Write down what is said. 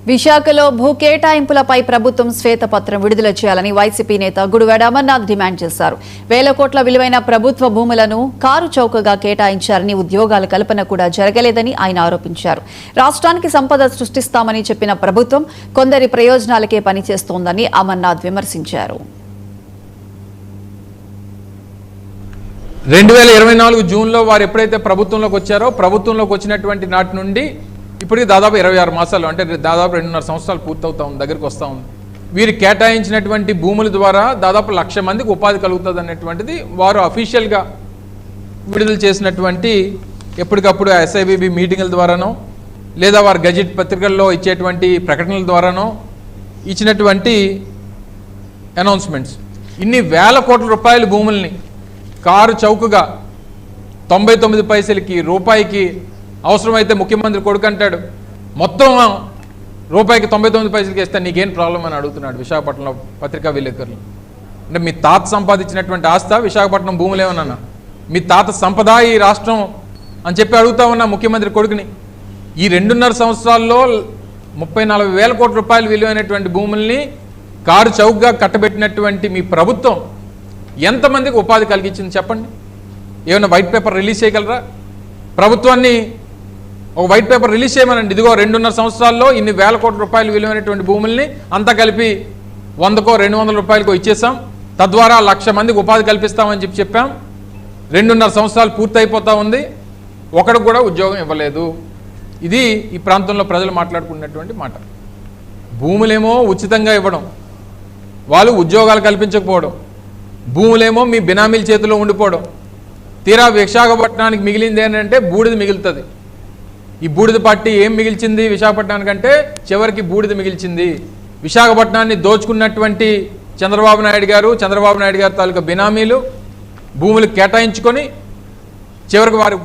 విశాఖలో భూ కేటాయింపులపై ప్రభుత్వం శ్వేతపత్రం విడుదల చేయాలని వైసీపీ నేత గుడివాడ అమర్నాథ్ డిమాండ్ చేశారు. వేల కోట్ల విలువైన ప్రభుత్వ భూములను కారు చౌకగా కేటాయించారని, ఉద్యోగాల కల్పన కూడా జరగలేదని ఆయన ఆరోపించారు. రాష్ట్రానికి సంపద సృష్టిస్తామని చెప్పిన ప్రభుత్వం కొందరి ప్రయోజనాలకే పనిచేస్తోందని అమర్నాథ్ విమర్శించారు. 2024 జూన్లో వారు ఎప్పుడైతే ప్రభుత్వంలోకి వచ్చారో, ప్రభుత్వంలోకి వచ్చినటువంటి నాటి నుండి ఇప్పటికి దాదాపు 26 మాసాలు, అంటే దాదాపు 2.5 సంవత్సరాలు పూర్తవుతా ఉంది, దగ్గరికి వస్తూ ఉంది. వీరు కేటాయించినటువంటి భూముల ద్వారా దాదాపు 1,00,000 మందికి ఉపాధి కలుగుతుంది అనేటువంటిది వారు అఫీషియల్గా విడుదల చేసినటువంటి ఎప్పటికప్పుడు SIBB మీటింగుల ద్వారానో, లేదా వారు గజెట్ పత్రికల్లో ఇచ్చేటువంటి ప్రకటనల ద్వారానో ఇచ్చినటువంటి అనౌన్స్మెంట్స్. ఇన్ని వేల కోట్ల రూపాయల భూముల్ని కారు చౌకగా 99 పైసలకి, రూపాయికి, అవసరమైతే ముఖ్యమంత్రి కొడుకు అంటాడు మొత్తం రూపాయికి 99 పైసలకి ఇస్తే నీకేం ప్రాబ్లం అని అడుగుతున్నాడు విశాఖపట్నంలో పత్రికా విలేకరులు. అంటే మీ తాత సంపాదించినటువంటి ఆస్త విశాఖపట్నం భూములు ఏమన్నా, మీ తాత సంపద ఈ రాష్ట్రం అని చెప్పి అడుగుతా ఉన్నా ముఖ్యమంత్రి కొడుకుని. ఈ 2.5 సంవత్సరాల్లో 30-40 వేల కోట్ల రూపాయలు విలువైనటువంటి భూముల్ని కారు చౌకగా కట్టబెట్టినటువంటి మీ ప్రభుత్వం ఎంతమందికి ఉపాధి కలిగించింది చెప్పండి? ఏమైనా వైట్ పేపర్ రిలీజ్ చేయగలరా? ప్రభుత్వాన్ని ఒక వైట్ పేపర్ రిలీజ్ చేయమనండి. ఇదిగో 2.5 సంవత్సరాల్లో ఇన్ని వేల కోట్ల రూపాయలు విలువైనటువంటి భూముల్ని అంతా కలిపి 100కో 200 రూపాయలకో ఇచ్చేసాం, తద్వారా 1,00,000 మందికి ఉపాధి కల్పిస్తామని చెప్పాం. 2.5 సంవత్సరాలు పూర్తయిపోతా ఉంది, ఒకడు కూడా ఉద్యోగం ఇవ్వలేదు. ఇది ఈ ప్రాంతంలో ప్రజలు మాట్లాడుకున్నటువంటి మాట. భూములేమో ఉచితంగా ఇవ్వడం, వాళ్ళు ఉద్యోగాలు కల్పించకపోవడం, భూములేమో మీ బినామీల చేతిలో ఉండిపోవడం. తీరా విశాఖపట్నానికి మిగిలింది ఏంటంటే బూడిద మిగులుతుంది. ఈ బూడిద పార్టీ ఏం మిగిల్చింది విశాఖపట్నానికంటే? చివరికి బూడిద మిగిల్చింది. విశాఖపట్నాన్ని దోచుకున్నటువంటి చంద్రబాబు నాయుడు గారు తాలూకా బినామీలు భూములు కేటాయించుకొని చివరికి వారు